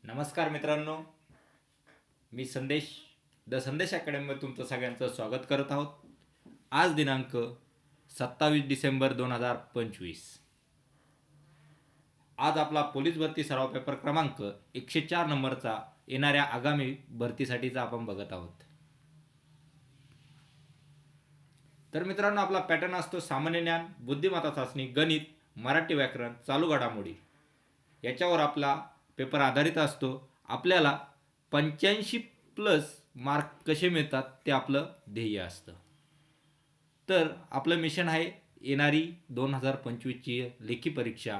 नमस्कार मित्रांनो, मी संदेश द संदेश अकॅडमीमध्ये तुमचं सगळ्यांचं स्वागत करत आहोत. आज दिनांक 27 डिसेंबर 2025. आज आपला पोलीस भरती सराव पेपर क्रमांक 104 नंबरचा येणाऱ्या आगामी भरतीसाठीचा आपण बघत आहोत. तर मित्रांनो, आपला पॅटर्न असतो सामान्य ज्ञान, बुद्धिमत्ता चाचणी, गणित, मराठी व्याकरण, चालू घडामोडी. याच्यावर आपला पेपर आधारित असतो. आपल्याला 85+ मार्क कसे मिळतात ते आपलं ध्येय असतं. तर आपलं मिशन आहे येणारी 2025ची लेखी परीक्षा.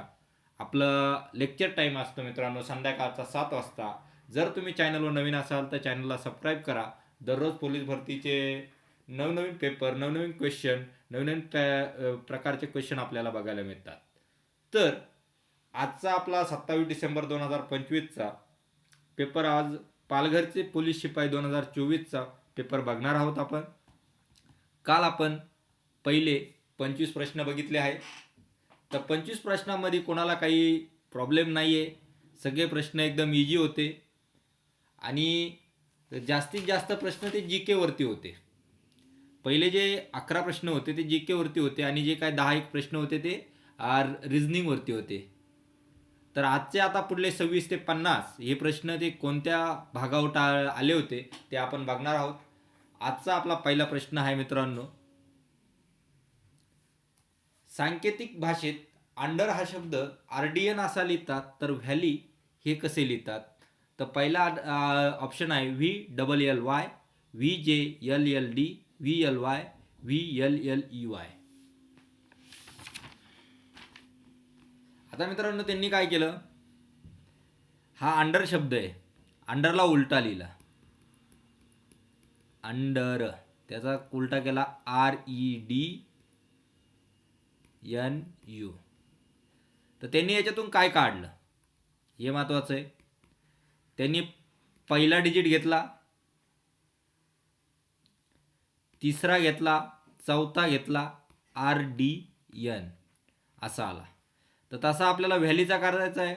आपलं लेक्चर टाईम असतो मित्रांनो संध्याकाळचा 7 वाजता. जर तुम्ही चॅनलवर नवीन असाल तर चॅनलला सबस्क्राईब करा. दररोज पोलीस भरतीचे नवनवीन पेपर, नवनवीन क्वेश्चन, नवनवीन प्रकारचे क्वेश्चन आपल्याला बघायला मिळतात. तर आजचा आपला 27 डिसेंबर 2025चा पेपर, आज पालघरचे पोलीस शिपाई 2024चा पेपर बघणार आहोत आपण. काल आपण पहिले 25 प्रश्न बघितले आहेत. तर 25 प्रश्नांमध्ये कोणाला काही प्रॉब्लेम नाही आहे. सगळे प्रश्न एकदम इझी होते आणि जास्तीत जास्त प्रश्न ते जी केवरती होते. पहिले जे 11 प्रश्न होते ते जी केवरती होते आणि जे काय 10-1 प्रश्न होते ते रिझनिंगवरती होते. तर आजचे आता पुढले 26 ते 50 हे प्रश्न ते कोणत्या भागावर आले होते ते आपण बघणार आहोत. आजचा आपला पहिला प्रश्न आहे मित्रांनो, सांकेतिक भाषेत अंडर हा शब्द आरडीएन असा लिहितात तर व्हॅली हे कसे लिहितात? तर पहिला ऑप्शन आहे VLLY, VJLLD, VLY, VLLEY. आता मित्रांनो, त्यांनी काय केलं, हा अंडर शब्द आहे, अंडरला उलटा लिहिला. अंडर त्याचा उलटा केला REDNU. तर त्यांनी याच्यातून काय काढलं हे महत्वाचं आहे. त्यांनी पहिला डिजिट घेतला, तिसरा घेतला, चौथा घेतला, RDN असा आला. तर तसा आपल्याला व्हॅलीचा करायचा आहे,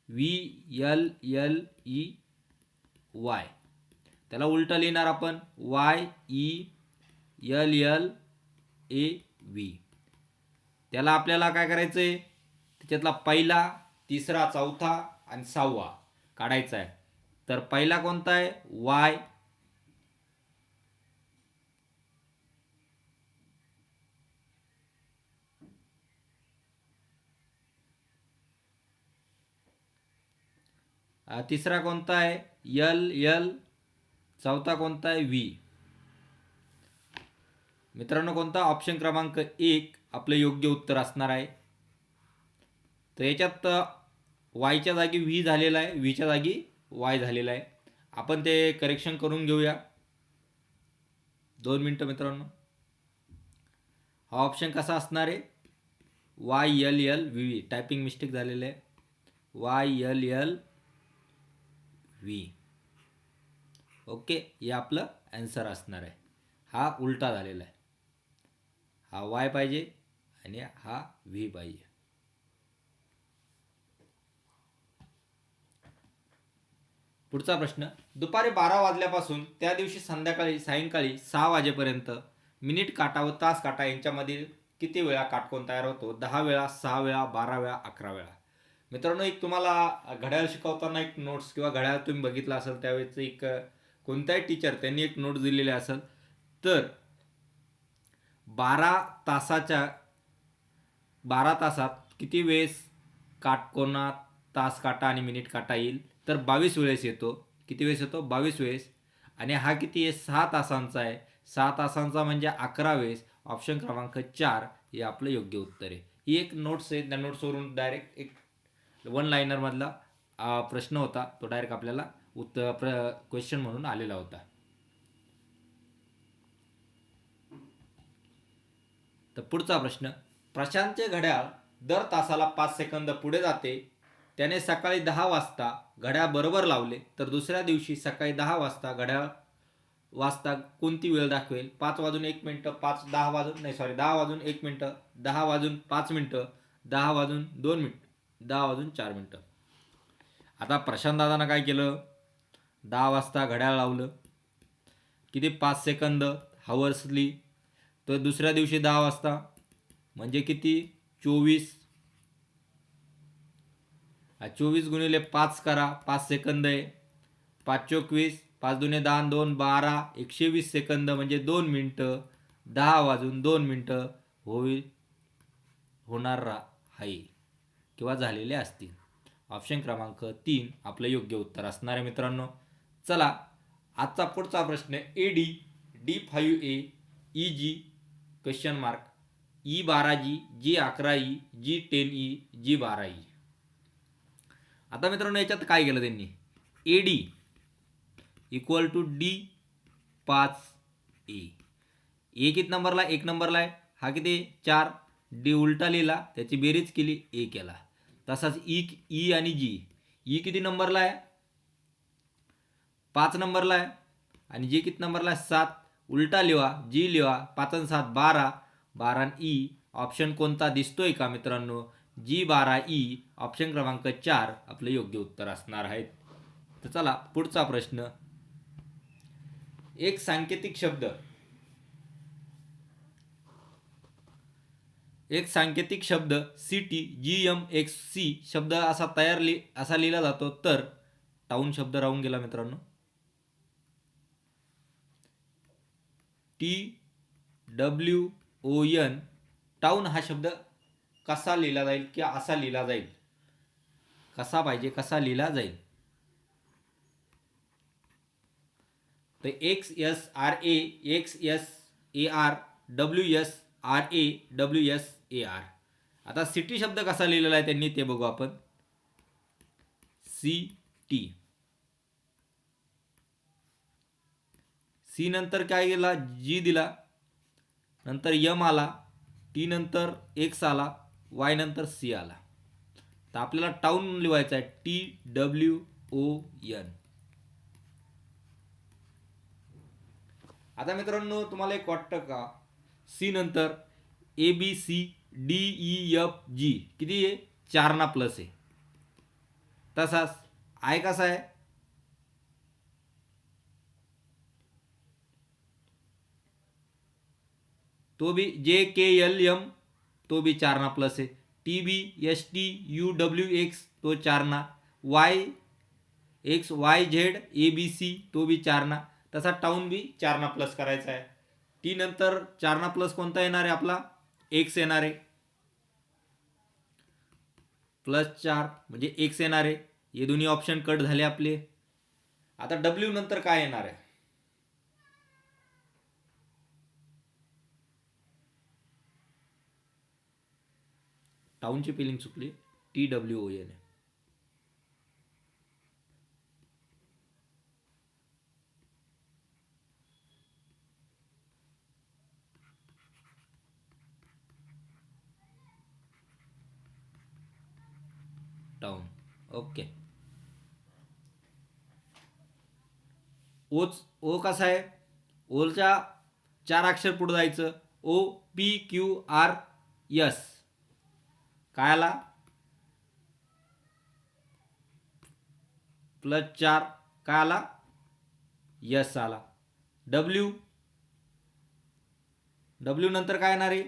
VLLEY. त्याला उलटा लिहिणार आपण YELLAV. त्याला आपल्याला काय करायचं आहे, त्याच्यातला पहिला, तिसरा, चौथा आणि 6वा काढायचा आहे. तर पहिला कोणता आहे, Y. तिसरा कोणता आहे, LL. चौथा कोणता आहे, V. मित्रांनो, कोणता ऑप्शन क्रमांक 1 आपलं योग्य उत्तर असणार आहे. तर याच्यात वायच्या जागी व्ही झालेला आहे, व्हीच्या जागी वाय झालेला आहे. आपण ते करेक्शन करून घेऊया. 2 मिनटं मित्रांनो. हा ऑप्शन कसा असणार आहे, YLLV. टायपिंग मिस्टेक झालेलं आहे, YLLV. ओके, हे आपलं आन्सर असणार आहे. हा उलटा झालेला आहे, हा वाय पाहिजे आणि हा व्ही पाहिजे. पुढचा प्रश्न, दुपारी 12 वाजल्यापासून त्या दिवशी सायंकाळी 6 वाजेपर्यंत मिनिट काटा व तास काटा यांच्यामधील किती वेळा काटकोन तयार होतो? 10 वेळा, 6 वेळा, 12 वेळा, 11 वेळा. मित्रांनो, एक तुम्हाला घड्याळ शिकवताना एक नोट्स किंवा घड्याळ तुम्ही बघितला असेल त्यावेळेस एक कोणताही टीचर त्यांनी एक नोट दिलेली असेल. तर 12 तासात किती वेळेस काटकोनात तास काटा आणि मिनिट काटा येईल? तर 22 वेळेस येतो. किती वेळेस येतो? 22 वेळेस. आणि हा किती आहे? 6 तासांचा आहे. 6 तासांचा म्हणजे 11 वेळेस. ऑप्शन क्रमांक 4 हे आपलं योग्य उत्तर आहे. ही एक नोट्स आहे, त्या नोट्सवरून डायरेक्ट एक 1 लाइनर मधला प्रश्न होता, तो डायरेक्ट आपल्याला क्वेश्चन म्हणून आलेला होता. तर पुढचा प्रश्न, प्रशांतचे घड्याळ दर तासाला 5 सेकंद पुढे जाते. त्याने सकाळी 10 वाजता घड्याळ बरोबर लावले तर दुसऱ्या दिवशी सकाळी 10 वाजता घड्याळ वाजता कोणती वेळ दाखवेल? 5 वाजून 1 मिनिटं, 10 वाजून 1 मिनिटं, 10 वाजून 5 मिनिटं, 10 वाजून 2 मिनिटं, 10 वाजून 4 मिनिटं. आता प्रशांत दादानं काय केलं, 10 वाजता घड्याळ लावलं, किती 5 सेकंद हवर्सली. तर दुसऱ्या दिवशी 10 वाजता म्हणजे किती 24. 24 गुणिले 5 करा, 5 सेकंद आहे. 5 चोक 20, 5 दुने 10, 2 12, 120 सेकंद म्हणजे 2 मिनटं. 10 वाजून 2 मिनटं होणार आहे किंवा झालेले असतील. ऑप्शन क्रमांक 3 आपलं योग्य उत्तर असणार आहे मित्रांनो. चला आजचा पुढचा प्रश्न, AD D5A EG question mark E12G G11E G10E G12E. आता मित्रांनो याच्यात काय केलं त्यांनी, AD इक्वल टू D5A. ए किती नंबरला, 1 नंबरला आहे, हा किती 4. डी उलटा लिहिला, त्याची बेरीज केली, ए केला. तसाच ई आणि जी, ई किती नंबरला आहे, 5 नंबरला आहे, आणि जी किती नंबरला आहे 7. उलटा लिहा, जी लिहा, 5 आणि 7 12, 12 आणि ई. ऑप्शन कोणता दिसतोय का मित्रांनो, G12E. ऑप्शन क्रमांक 4 आपलं योग्य उत्तर असणार आहे. तर चला पुढचा प्रश्न, एक सांकेतिक शब्द CTGMXC शब्द असा लिहिला जातो, तर टाउन शब्द राहून गेला मित्रांनो. TWON टाउन हा शब्द कसा लिहिला जाईल किंवा असा लिहिला जाईल, कसा पाहिजे, कसा लिहिला जाईल. तर XSRA XSAR WSRA WSAR. आता सिटी शब्द कसा लिहिलेला आहे त्यांनी ते बघू आपण. CT, सी नंतर काय गेला, जी दिला, नंतर M आला, टी नंतर X आला, Y नंतर C आला. तर आपल्याला टाउन लिहायचा आहे TWON. आता मित्रांनो तुम्हाला एक वाटतं का, सी नंतर ABCDEFG किती आहे, 4 ना प्लस आहे. तसाच आय कसा आहे, तो भी JKLM, तो भी 4 ना प्लस आहे. TBSTUWX तो 4 ना, YXYZ ABC तो भी 4 ना. तसा टाउन भी 4 ना प्लस करायचा आहे. टी नंतर 4 ना प्लस कोणता येणार आहे आपला, X येणार आहे, +4 म्हणजे X येणार आहे. हे दोन्ही ऑप्शन कट झाले आपले. आता W नंतर काय येणार आहे, टाउनची स्पेलिंग चुकली, TWON आहे. Town, okay. ओ कसा आहे, ओलच्या 4 अक्षर पुढे जायचं, OPQRS काय आला, +4 काय आला, यस आला. डब्ल्यू नंतर काय येणार आहे,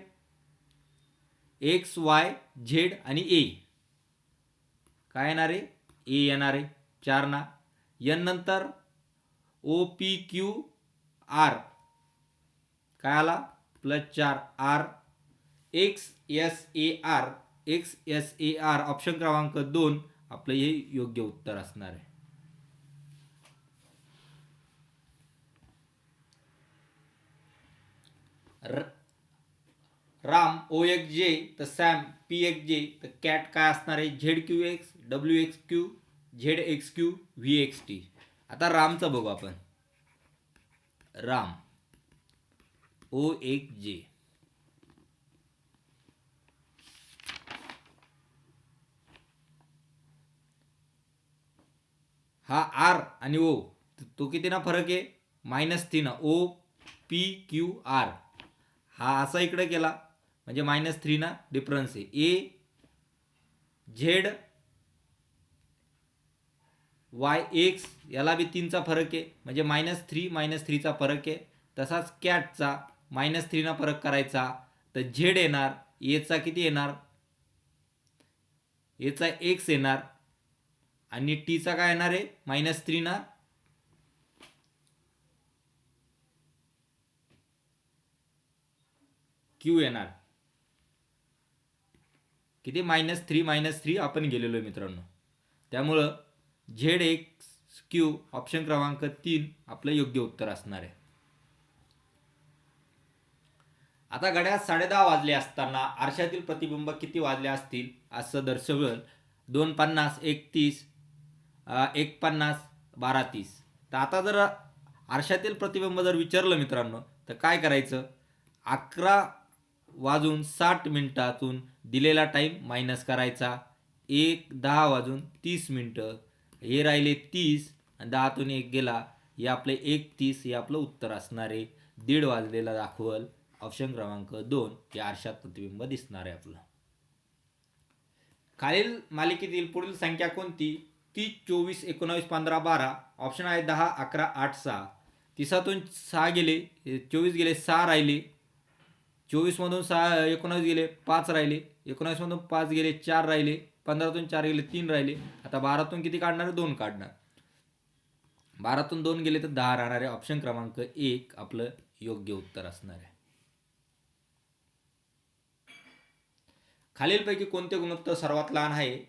XYZ आणि ए काय येणार आहे, ए येणार आहे, 4 ना. एन नंतर OPQR काय आला, +4 R. XSAR ऑप्शन क्रमांक 2 आपलं हे योग्य उत्तर असणार आहे. राम OXJ, तर सॅम PXJ, तर कॅट काय असणार आहे, ZQX WXQ ZXQ VXT. आता रामचं बघू आपण, राम OXJ. हा आर आणि ओ तो किती ना फरक आहे, -3 ना. OPQR हा असा इकडे केला म्हणजे -3 ना डिफरन्स आहे. वाय एक्स याला बी 3चा फरक आहे म्हणजे -3 फरक आहे. तसाच कॅटचा -3 फरक करायचा तर झेड येणार, एचा किती येणार, एचा एक्स येणार आणि टीचा काय येणार आहे -3 क्यू येणार. किती -3 आपण गेलेलो आहे मित्रांनो. त्यामुळं झेड एक्स क्यू ऑप्शन क्रमांक 3 आपलं योग्य उत्तर असणार आहे. आता घड्याळात 10:30 वाजले असताना आरशातील प्रतिबिंब किती वाजले असतील असं दर्शवेल. 2:50, 1:30, 1:50, 12:30. तर आता जर आरशातील प्रतिबिंब जर विचारलं मित्रांनो तर काय करायचं, 11:60 दिलेला टाईम मायनस करायचा. 10:30 हे राहिले 30 आणि 10तून 1 गेला, हे आपले 1:30 हे आपलं उत्तर असणार आहे. 1:30 वाजलेला दाखवल. ऑप्शन क्रमांक 2 हे आरशात प्रतिबिंब दिसणार आहे आपलं. खालील मालिकेतील पुढील संख्या कोणती? 30, 24, 19, 15, 12. ऑप्शन आहे 10, 11, 8, 6. 30तून 6 गेले, 24 गेले, 6 राहिले. 24मधून 19 गेले, 5 राहिले. 19मधून 5 गेले, 4 राहिले. 15तून 4 गेले, 3 राहिले. आता 12तून किती काढणार? 2 काढणार. 12तून 2 गेले तर 10 राहणार आहे. ऑप्शन क्रमांक 1 आपलं योग्य उत्तर असणार आहे. खालीलपैकी कोणते गुणोत्तर सर्वात लहान आहे?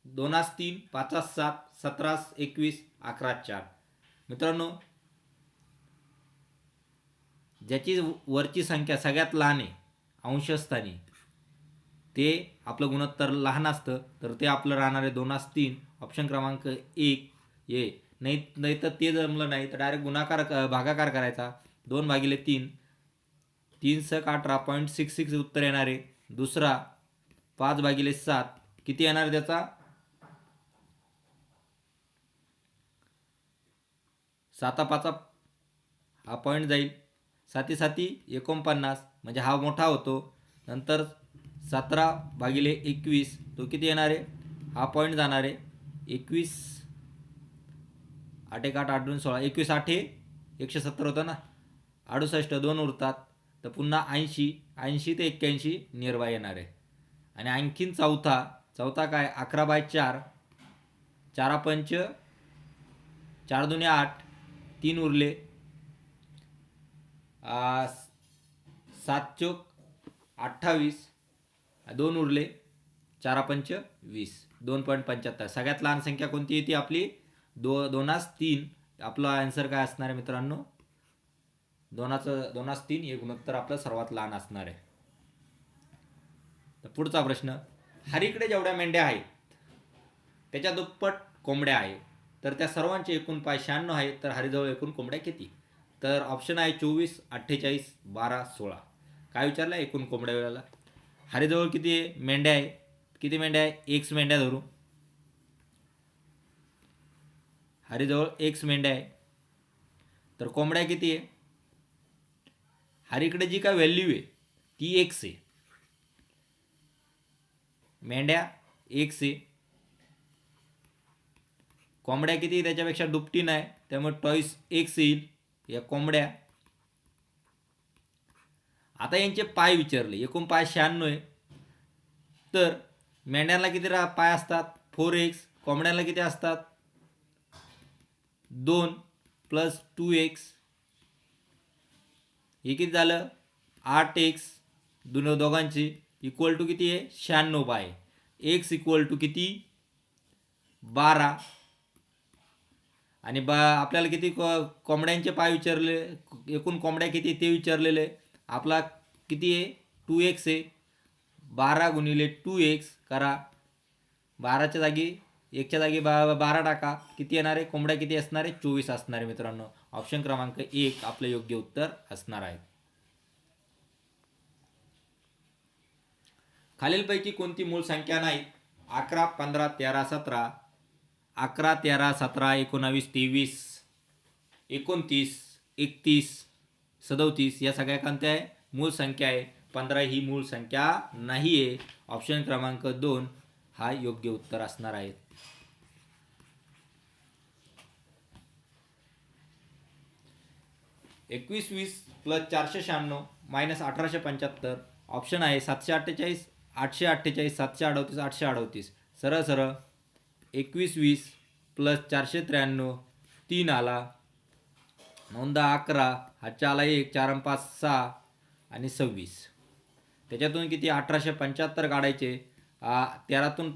2:3, 5:7, 17:21, 11:4. मित्रांनो, ज्याची वरची संख्या सगळ्यात लहान आहे अंशस्थानी ते आपलं गुणोत्तर लहान असतं, तर ते आपलं राहणार आहे 2:3. ऑप्शन क्रमांक 1 ये. नाही तर ते जमलं नाही तर डायरेक्ट भागाकार करायचा. 2/3, 3×18.66 उत्तर येणार आहे. दुसरा 5/7 किती येणार त्याचा? 7×5 हा पॉईंट जाईल. 7×7 49 म्हणजे हा मोठा होतो. नंतर 17/21 तो किती येणार आहे? हा पॉईंट जाणार आहे. 21 8 1 8 8 2 16 21 8 170 होतं ना. 68 2 उरतात तर पुन्हा 80 80 ते 81 नियरबाय येणार आहे. आणि आणखीन चौथा काय? 11/4 4×5 4×2 8 3 उरले. 7×4 28 2 उरले. 4×5 20 2.75. सगळ्यात लहान संख्या कोणती येते आपली? 2:3. आपला आन्सर काय असणार आहे मित्रांनो? 2:3 हे गुणोत्तर आपलं सर्वात लहान असणार आहे. तर पुढचा प्रश्न, हरीकडे जेवढ्या मेंढ्या आहेत त्याच्या दुप्पट कोंबड्या आहेत, तर त्या सर्वांचे एकूण पाय 96 आहेत, तर हरीजवळ एकूण कोंबड्या किती? तर ऑप्शन आहे 24, 48, 12, 16. काय विचारलं? एकूण कोंबड्या वेळेला. हरीजवळ किती मेंढ्या आहे? किती मेंढ्या आहे? एक्स मेंढ्या धरू. हरीजवळ एक्स मेंढ्या आहे, तर कोंबड्या किती आहे? हरीकडे जी काय व्हॅल्यू आहे ती एक्स आहे. मेंढ्या एक्स आहे, कोंबड्या किती? त्याच्यापेक्षा दुपटी नाही, त्यामुळे टॉईस एक्स येईल या कोंबड्या. आता यांचे पाय विचारले. एकूण पाय 96 आहे, तर मेंढ्यांना किती पाय असतात? 4x. कोंबड्यांना किती असतात? 2 + 2x. हे किती झालं? 8x. दोघांची इक्वल टू किती आहे? 96 पाय. x इक्वल टू किती? 12. आणि आपल्याला किती कोंबड्यांचे पाय विचारले, एकूण कोंबड्या किती ते विचारलेले. आपला किती आहे? 2x आहे. 12 × 2x करा. 12च्या जागी 1च्या जागी 12 टाका. किती येणार आहे? कोंबड्या किती असणार आहे? 24 असणार आहे मित्रांनो. ऑप्शन क्रमांक 1 आपलं योग्य उत्तर असणार आहे. खालीलपैकी कोणती मूळ संख्या नाही? 11, 15, 13, 17. 11, 13, 17, 19, 23, 29, 31, 37 या सगळ्या कोणत्या आहे? मूळ संख्या आहे. 15 ही मूळ संख्या नाही आहे. ऑप्शन क्रमांक 2 हा योग्य उत्तर असणार आहे. 2120 प्लस 496 मायनस 1875. ऑप्शन आहे 748, 848, 738, 838. सरळ सरळ 2120 प्लस 493 3 आला, 9 10 11, हातच्या आला 1, 4 आणि 5 6 आणि 26. त्याच्यातून किती 1875 काढायचे. 13तून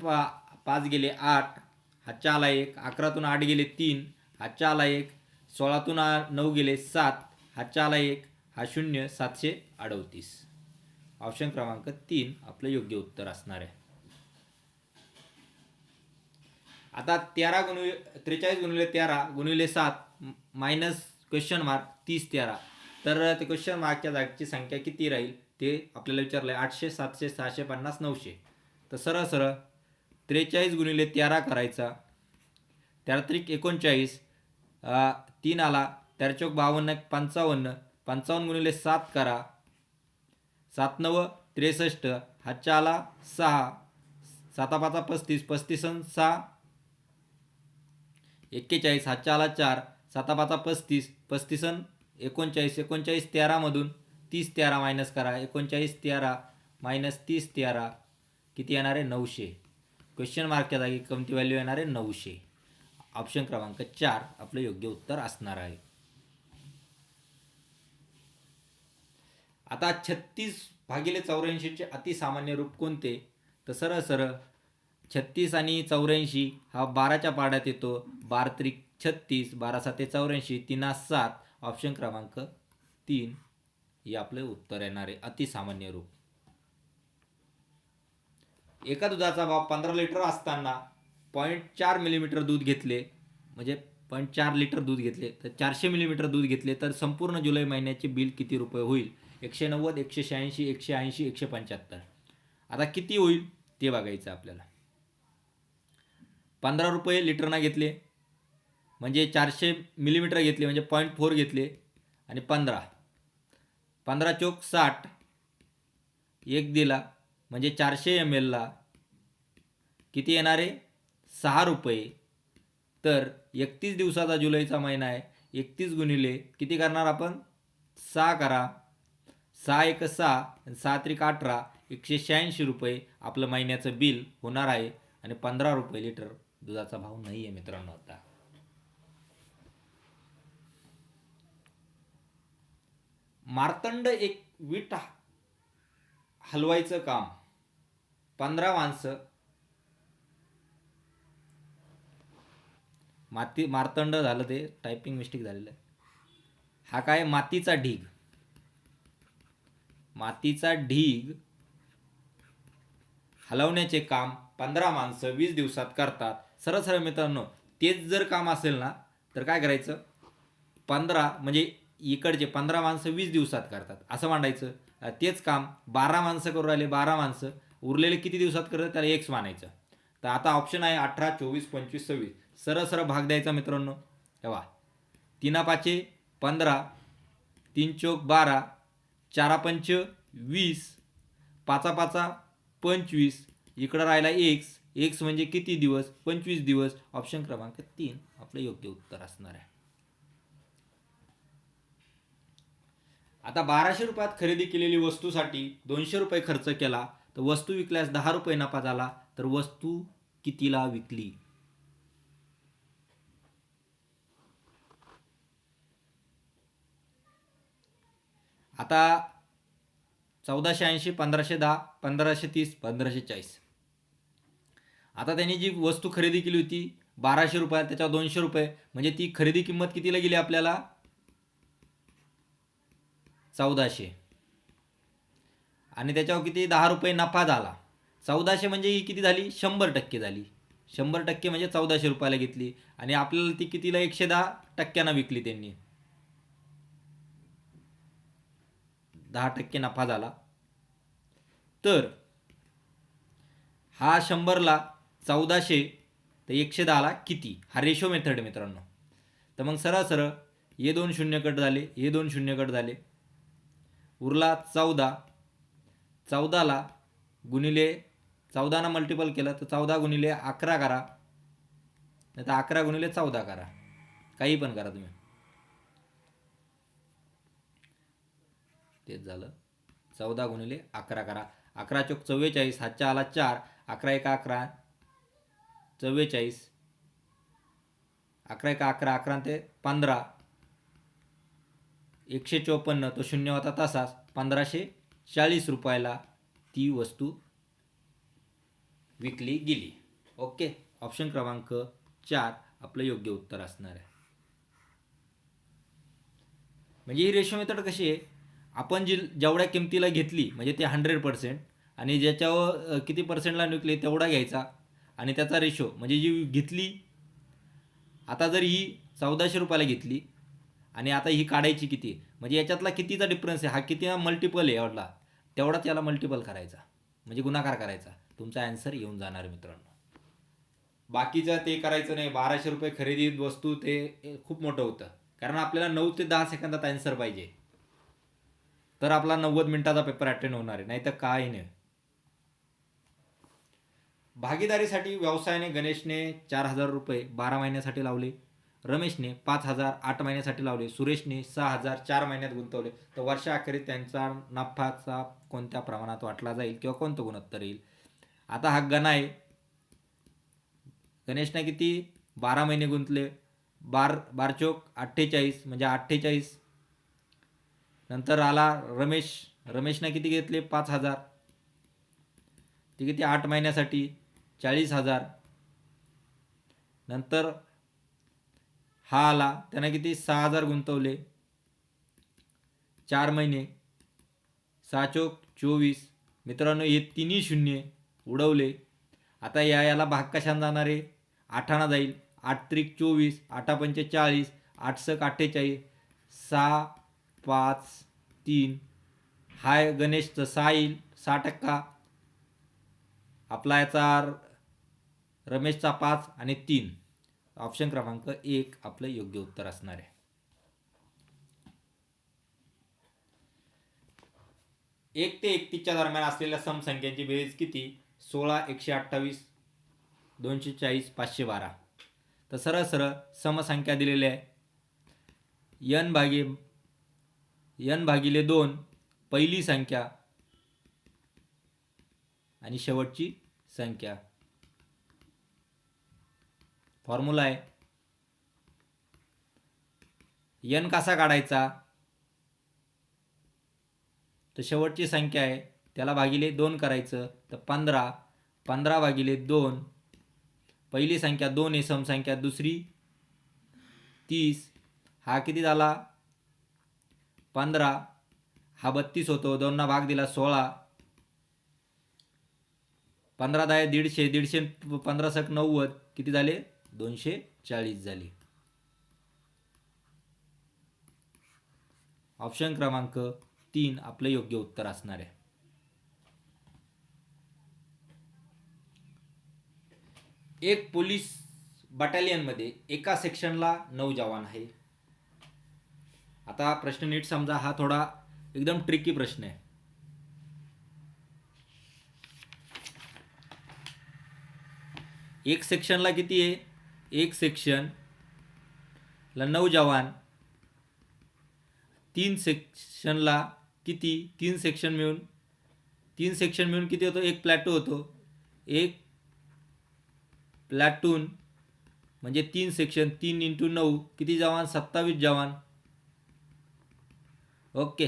5 गेले 8, हातच्या आला 1, 11तून 8 गेले 3, हातच्या आला 1, 16तून 9 गेले 7, हातच्या आला 1, हा 0, 738. ऑप्शन क्रमांक 3 आपलं योग्य उत्तर असणार आहे. आता 43 गुणिले 13 गुणिले 7 मायनस क्वेश्चन मार्क 30 13. तर ते क्वेश्चन मार्कच्या जागची संख्या किती राहील ते आपल्याला विचारलं आहे. 800 700 650 900. तर सरळ सरळ 43 गुणिले 13 करायचा. 13 39, 3 आला, 4 चौक 52 55, 55 गुणिले 7 करा, 7 9 63, हातच्या आला 6, 7 5 35, 35 6 41, हातच्या आला 4, 7 5 35, 35 39, 39 13 मधून 30 13 मायनस करा, 39 13 मायनस 30 13 किती येणार आहे 900. क्वेश्चन मार्कच्या जागी कोणती व्हॅल्यू येणार आहे 900. ऑप्शन क्रमांक 4 आपलं योग्य उत्तर असणार आहे. आता 36/84 चे अतिसामान्य रूप कोणते. तर सरळ सरळ 36 आणि 84 हा 12च्या पाड्यात येतो. 12 त्रिक 36, 12 7 84, 3 7. ऑप्शन क्रमांक 3 हे आपले उत्तर येणार आहे अतिसामान्य रूप. एका दुधाचा भाव 15 लिटर असताना 0.4 मिलीमीटर दूध घेतले, म्हणजे 0.4 लिटर दूध घेतले, तर 400 मिलीमीटर दूध घेतले, तर संपूर्ण जुलै महिन्याचे बिल किती रुपये होईल. 190, 186, 180, 175. आता किती होईल ते बघायचं आपल्याला. 15 रुपये लिटरना घेतले म्हणजे 400 मिलीमीटर घेतले म्हणजे 0.4 घेतले आणि 15 चौक 60 एक दिला म्हणजे 400 ml ला किती येणार आहे 6 रुपये. तर 31 दिवसाचा जुलैचा महिना आहे. 31 गुणिले किती करणार आपण 6 करा, 6 1 6, 6 त्रिक 18, 186 रुपये आपलं महिन्याचं बिल होणार आहे. आणि 15 रुपये लिटर दुधाचा भाव नाही आहे मित्रांनो. आता मार्तंड एक वीट हलवायचं काम 15 माणसं. मार्तंड झालं, ते टायपिंग मिस्टेक झालेलं आहे. हा काय मातीचा ढीग. मातीचा ढीग हलवण्याचे काम 15 माणसं 20 दिवसात करतात. सरळ सरळ मित्रांनो तेच जर काम असेल ना तर काय करायचं 15 म्हणजे इकडचे 15 माणसं 20 दिवसात करतात असं मांडायचं. तेच काम 12 माणसं करू राहिले, 12 माणसं उरलेले किती दिवसात करतात त्याला एक्स मानायचं. तर आता ऑप्शन आहे 18 24 25 26. सरळ सरळ भाग द्यायचा मित्रांनो. तेव्हा 3 5 15, 3 चौक 12, 4 5 20, 5 5 25, इकडं राहिला एक्स. एक्स म्हणजे किती दिवस 25 दिवस. ऑप्शन क्रमांक 3 आपलं योग्य उत्तर असणार आहे. आता 1200 रुपयात खरेदी केलेली वस्तूसाठी 200 रुपये खर्च केला तर वस्तू विकल्यास 10 रुपये नफा झाला, तर वस्तू कितीला विकली. आता 1480, 1510, 1530, 1540. आता त्यांनी जी वस्तू खरेदी केली होती 1200 रुपयात, त्याच्यावर 200 रुपये म्हणजे ती खरेदी किंमत कितीला गेली आपल्याला 1400. आणि त्याच्यावर किती 10 रुपये नफा झाला. 1400 म्हणजे ही किती झाली 100% झाली. 100% म्हणजे 1400 रुपयाला घेतली आणि आपल्याला ती कितीला 110% विकली त्यांनी. 10% नफा झाला. तर हा 100ला 1400 तर 110ला किती, हा रेशो मेथड मित्रांनो. तर मग सरळ सरळ हे 2 शून्य कट झाले, हे 2 शून्य कट झाले, उरला 14. 14ला गुणिले 14 मल्टिपल केलं तर 14 गुणिले 11 करा, नाही तर 11 गुणिले 14 करा, काही पण करा तुम्ही. तेच झालं 14 गुणिले 11 करा. 11 चोक 44, हातच्या आला 4, 11 एका 11 44, 11 एका 11, 11 ते 15, 154, तो शून्य होता तसाच 1540 रुपयाला ती वस्तू विकली गेली. ओके, ऑप्शन क्रमांक 4 आपलं योग्य उत्तर असणार आहे. म्हणजे ही रेशो मेथड कशी आहे, आपण जेवढ्या किमतीला घेतली म्हणजे ते 100% आणि ज्याच्यावर किती पर्सेंटला विकली तेवढा घ्यायचा आणि त्याचा रेशो म्हणजे जी घेतली, आता जर ही 1400 रुपयाला घेतली आणि आता ही काढायची किती, म्हणजे याच्यातला कितीचा डिफरन्स आहे, हा किती मल्टिपल आहे एवढा, तेवढाच याला मल्टिपल करायचा म्हणजे गुणाकार करायचा, तुमचा आन्सर येऊन जाणार मित्रांनो. बाकीचं ते करायचं नाही. 1200 रुपये खरेदी वस्तू ते खूप मोठं होतं, कारण आपल्याला 9 ते 10 सेकंदात आन्सर पाहिजे, तर आपला 90 मिनिटाचा पेपर अटेंड होणार आहे, नाही तर काही नाही. भागीदारीसाठी व्यवसायाने गणेशने 4000 रुपये 12 महिन्यासाठी लावले, रमेशने 5000 8 महिन्यासाठी लावले, सुरेशने 6000 4 महिन्यात गुंतवले, तर वर्षाअखेरीस त्यांचा नफाचा कोणत्या प्रमाणात वाटला जाईल किंवा कोणतं गुणोत्तर येईल. आता हा गण आहे, गणेशने किती 12 महिने गुंतले, 12 चोक 48 म्हणजे 48, नंतर आला रमेशने किती घेतले 5000, ते किती 8 महिन्यासाठी 40,000, नंतर हा आला त्याने किती 6000 गुंतवले 4 महिने, 6 चोक 24. मित्रांनो हे तिन्ही शून्य उडवले, आता याला भाग कशाने जाणार आहे, 8 जाईल, 8 त्रिक 24, 8 पंचे 40, 8 सक 48, 6 5 3, हाय गणेशचं 6 येईल 6%, आपला याचा रमेशचा 5 आणि 3, ऑप्शन क्रमांक 1 आपलं योग्य उत्तर असणार आहे. 1 ते 31च्या दरम्यान असलेल्या समसंख्यांची बेरीज किती, 16, 128, 240, 512. तर सरळ सरळ समसंख्या दिलेल्या आहे, n भागिले 2 पहिली संख्या आणि शेवटची संख्या. फॉर्म्युला आहे, n कसा काढायचा, तर शेवटची संख्या आहे त्याला भागिले 2 करायचं, तर 15 भागिले 2, पहिली संख्या 2 आहे समसंख्या, दुसरी 30, हा किती झाला 15, हा 32 होतो, 2 ना भाग दिला 16, 15 10 150, 150 15 सक 90, किती झाले 240 झाली. ऑप्शन क्रमांक 3 आपलं योग्य उत्तर असणार आहे. एक पोलीस बटालियनमध्ये एका सेक्शनला 9 जवान आहे. आता प्रश्न नीट समजा, हा थोडा एकदम ट्रिकी प्रश्न आहे. एक सेक्शनला किती आहे, एक सेक्शनला 9 जवान, 3 सेक्शनला किती, 3 सेक्शन मिळून किती होतो, एक प्लॅटून होतो, एक प्लॅटून म्हणजे 3 सेक्शन, 3 × 9 किती जवान, 27 जवान. ओके,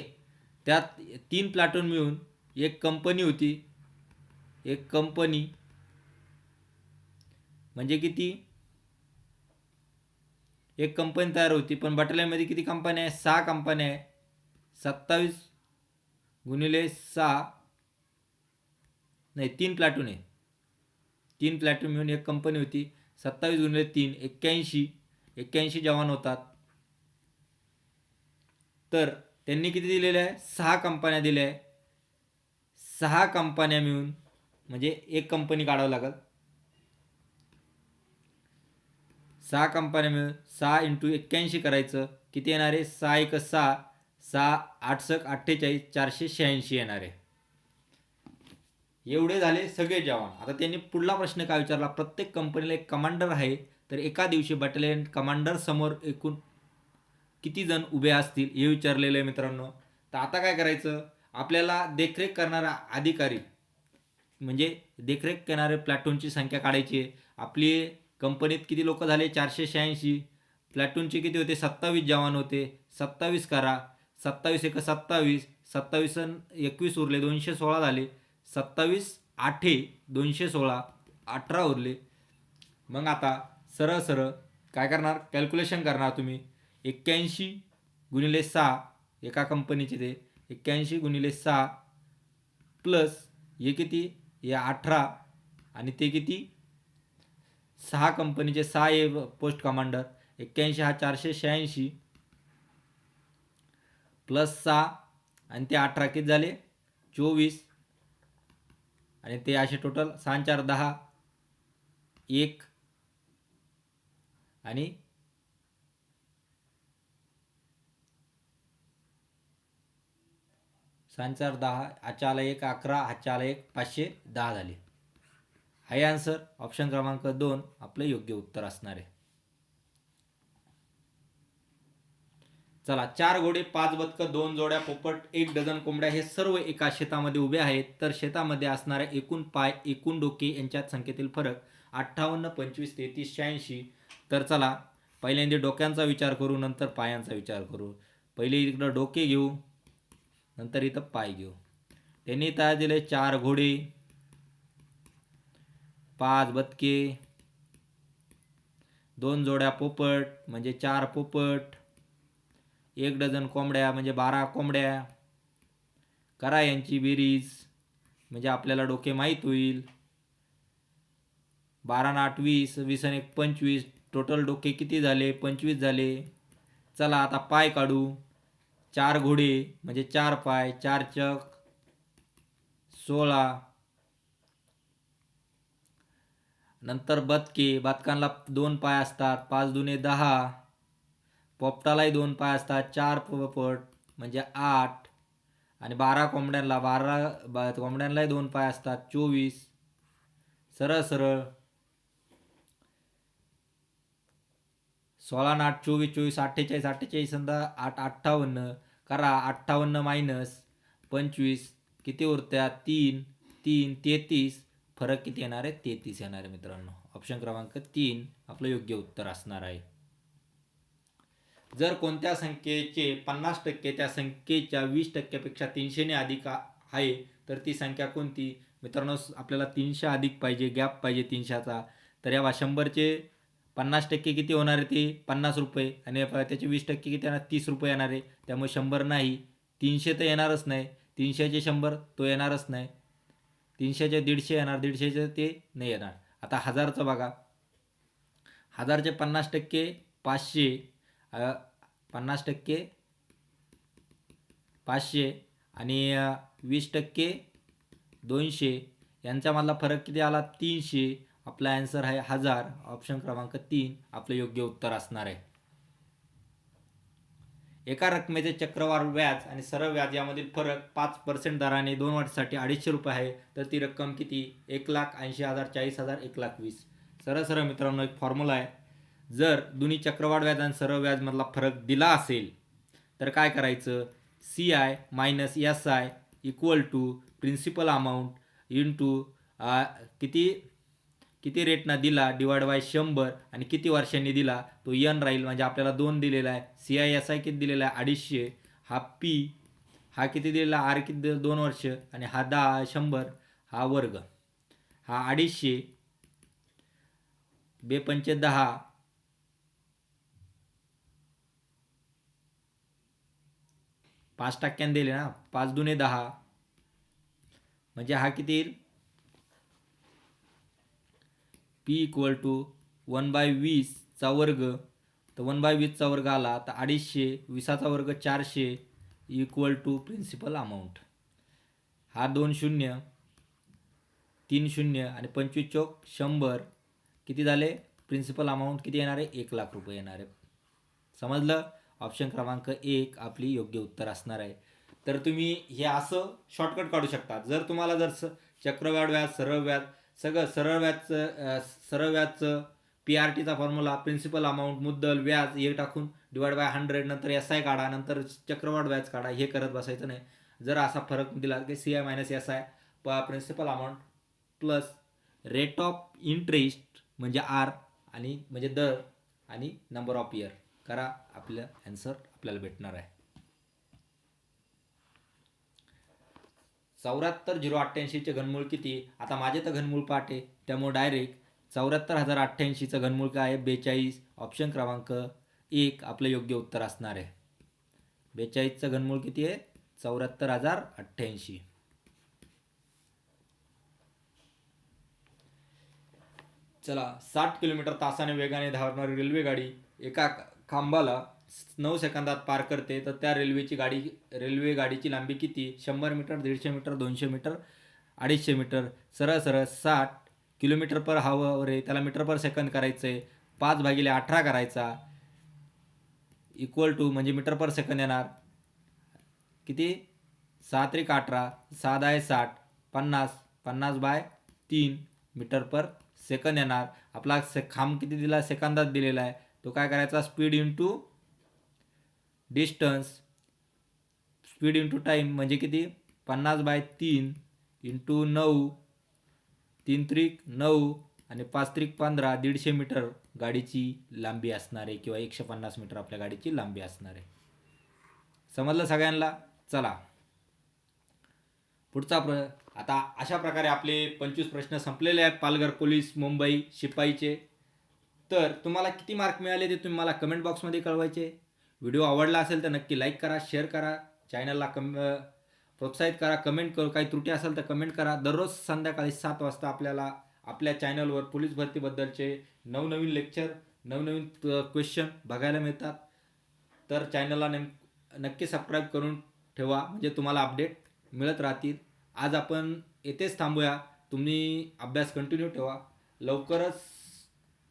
त्यात 3 प्लॅटून मिळून एक कंपनी होती, एक कंपनी म्हणजे किती, एक कंपनी तयार होती, पण बटालियनमध्ये किती कंपन्या आहे, 6 कंपन्या आहे, 27 गुणिले 6 नाही 3 प्लॅटून आहे, 3 प्लॅटून मिळून एक कंपनी होती, 27 गुणिले 3 81 जवान होतात. तर त्यांनी किती दिलेले आहे, 6 कंपन्या दिल्या आहे, 6 कंपन्या मिळून म्हणजे एक कंपनी काढावं लागेल, 6 कंपन्या मिळून 6 × 81 करायचं, किती येणार आहे, 6 × 6, 6 8 सक 48, 486 येणार आहे. एवढे झाले सगळे जवान. आता त्यांनी पुढला प्रश्न काय विचारला, प्रत्येक कंपनीला एक कमांडर आहे, तर एका दिवशी बटालियन कमांडर समोर एकूण किती जण उभे असतील हे विचारलेलं आहे मित्रांनो. तर आता काय करायचं, आपल्याला देखरेख करणारा अधिकारी म्हणजे देखरेख करणारे प्लॅटूनची संख्या काढायची आहे. आपली कंपनीत किती लोक झाले, 486. प्लॅटूनचे किती होते, 27 जवान होते. 27 करा, 27 एक 27, 27 21 उरले, 216 झाले. 27 आठे 216, 18 उरले. मग आता सरळ सरळ काय करणार, कॅल्क्युलेशन करणार तुम्ही. 81 गुणिले 6, एका कंपनीचे ते 81 गुणिले 6 प्लस हे किती, हे 18 आणि ते किती 6 कंपनीचे 6 हे पोस्ट कमांडर. 81 हा 486 प्लस 6 आणि ते 18 किती झाले 24 आणि ते असे टोटल 6 4 10 1 आणि 6 4 10, हाच्या आला 1 11, हाच्या आला 1 510 झाले. हा आन्सर ऑप्शन क्रमांक 2 आपलं योग्य उत्तर असणार आहे. चला, 4 घोडे 5 बदकं 2 जोड्या पोपट 1 डझन कोंबड्या हे सर्व एका शेतामध्ये उभे आहेत. तर शेतामध्ये असणाऱ्या एकूण पाय एकूण डोके यांच्यात संख्येतील फरक 58, 25, 33, 86. तर चला पहिल्यांदा डोक्यांचा विचार करू, नंतर पायांचा विचार करू. पहिले इकडं डोके घेऊ, नंतर इथं पाय घेऊ. त्यांनी तयार दिले 4 घोडे 5 बदके 2 जोड्या पोपट म्हणजे 4 पोपट, 1 डझन कोंबड्या म्हणजे 12 कोंबड्या. करा यांची बेरीज म्हणजे आपल्याला डोके माहीत होईल. 12 आणि 8 20, 20 आणि 1 25, टोटल डोके किती झाले 25 झाले. चला आता पाय काढू. 4 घोडे म्हणजे 4 पाय, 4 चक 16. नंतर बदके, बदकांना 2 पाय असतात, 5 दुने 10. पोपटालाही 2 पाय असतात, 4 पोपट म्हणजे 8 आणि 12 कोंबड्यांना 12 कोंबड्यांनाही 2 पाय असतात, 24. सरळ सरळ 16 आणि 8 24, 24 48, 48 समजा 8 58. करा 58 मायनस 25 किती उरत्या 3 3 33. फरक किती येणार आहे 33 येणार आहे मित्रांनो. ऑप्शन क्रमांक 3 आपलं योग्य उत्तर असणार आहे. जर कोणत्या संख्येचे 50% त्या संख्येच्या 20%पेक्षा 300 ने अधिक आहे तर ती संख्या कोणती. मित्रांनो आपल्याला 300 अधिक पाहिजे, गॅप पाहिजे 300चा. तर या 100चे 50% किती होणार आहे ते 50 रुपये आणि त्याचे 20% किती येणार 30 रुपये येणार आहे. त्यामुळे 100 नाही, 300 तर येणारच नाही. 300चे 100 तो येणारच नाही. 300चे 150 येणार, 150चे ते नाही येणार. आता 1000चं बघा. 1000चे 50% 500, 50% 500 आणि 20% 200. यांच्यामधला फरक किती आला 300. आपला आन्सर आहे 1000. ऑप्शन क्रमांक 3 आपलं योग्य उत्तर असणार आहे. एका रकमेचे चक्रवाढ व्याज आणि सरळ व्याज यामधील फरक 5% दराने 2 वर्षासाठी 250 रुपये आहे. तर ती रक्कम किती 1,80,000, 40,000, 1,20,000. सरळ सरळ मित्रांनो एक फॉर्म्युला आहे. जर दोन्ही चक्रवाढ व्याज आणि सरळ व्याजमधला फरक दिला असेल तर काय करायचं, CI minus SI equal to principal amount into किती रेटना दिला डिवाइड बाय 100 आणि किती वर्षांनी दिला तो N राहील. म्हणजे आपल्याला 2 दिलेला आहे, CI SI किती दिलेला आहे 250. हा P हा किती दिलेला R किती 2 वर्ष आणि हा 10 100 हा वर्ग. हा 250 2×5 10 5% दिले ना, 5 दुने 10 म्हणजे हा किती येईल P इक्वल टू 1/20चा वर्ग. तर 1/20चा वर्ग आला तर 250, 20चा वर्ग 400 इक्वल टू प्रिन्सिपल अमाऊंट. हा 2 शून्य 3 शून्य आणि 25 चौक 100 किती झाले प्रिन्सिपल अमाऊंट किती येणार आहे 1,00,000 रुपये येणार आहे. समजलं. ऑप्शन क्रमांक 1 आपली योग्य उत्तर असणार आहे. तर तुम्ही हे असं शॉर्टकट काढू शकता. जर तुम्हाला जर चक्रवाढ व्याज सरळ व्याज सगळं सरळ व्याजचं PRTचा फॉर्म्युला प्रिन्सिपल अमाऊंट, मुद्दल, व्याज हे टाकून डिवाइड बाय 100, नंतर SI काढा, नंतर चक्रवाढ व्याज काढा, हे करत बसायचं नाही. जर असा फरक दिला की CI minus SI principal amount plus rate of interest म्हणजे R आणि म्हणजे दर आणि नंबर ऑफ इयर करा, आपलं आन्सर आपल्याला भेटणार आहे. 74,088चे घनमूळ किती? आता माझे तर घनमूळ पाठ आहे, त्यामुळे डायरेक्ट 74,088चं घनमूळ काय आहे? 42. ऑप्शन क्रमांक 1 आपलं योग्य उत्तर असणार आहे. 42चं घनमूळ किती आहे? 74,088. चला, 60 किलोमीटर तासाने वेगाने धावणारी रेल्वे गाडी एका खांबाला 9 सेकंदात पार करते, तर त्या रेल्वे गाडीची लांबी किती? 100 मीटर, 150 मीटर, 200 मीटर, 250 मीटर. सरळ सरळ 60 किलोमीटर पर हावर आहे, त्याला मीटर पर सेकंद करायचं आहे. 5/18 करायचा इक्वल टू म्हणजे मीटर पर सेकंद येणार किती? 6 त्रिक 18, 6 10 60, 50, 50/3 मीटर पर सेकंद येणार. आपला खांब किती दिला? सेकंदात दिलेला आहे. तो काय करायचा? Speed into distance, speed into time म्हणजे किती? 50/3 इंटू 9, 3 त्रिक 9 आणि 5 त्रिक 15, 150 मीटर गाडीची लांबी असणार आहे किंवा 150 मीटर आपल्या गाडीची लांबी असणार आहे. समजलं सगळ्यांना? चला पुढचा आता अशा प्रकारे आपले 25 प्रश्न संपलेले आहेत पालघर पोलीस मुंबई शिपाईचे. तर तुम्हाला किती मार्क मिळाले ते तुम्ही मला कमेंट बॉक्समध्ये कळवायचे. व्हिडिओ आवडला असेल तर नक्की लाईक करा, शेअर करा, चॅनलला प्रोत्साहित करा, कमेंट करू, काही त्रुटी असेल तर कमेंट करा. दररोज संध्याकाळी 7 वाजता आपल्याला आपल्या चॅनलवर पोलीस भरतीबद्दलचे नवनवीन लेक्चर, नवनवीन क्वेश्चन बघायला मिळतात. तर चॅनलला नक्की सबस्क्राईब करून ठेवा, म्हणजे तुम्हाला अपडेट मिळत राहतील. आज आपण येथेच थांबूया. तुम्ही अभ्यास कंटिन्यू ठेवा. लवकरच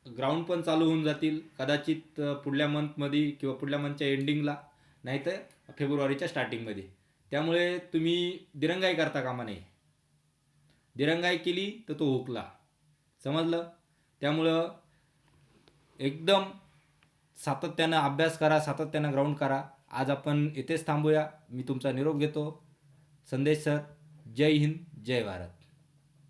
ग्राउंड पण चालू होऊन जातील, कदाचित पुढल्या मंथमध्ये किंवा पुढल्या मंथच्या एंडिंगला, नाहीतर फेब्रुवारीच्या स्टार्टिंगमध्ये. त्यामुळे तुम्ही दिरंगाई करता कामा नये. दिरंगाई केली तर तो हुकला. समजलं? त्यामुळं एकदम सातत्यानं अभ्यास करा, सातत्यानं ग्राउंड करा. आज आपण इथेच थांबूया. मी तुमचा निरोप घेतो. संदेश सर. जय हिंद, जय भारत.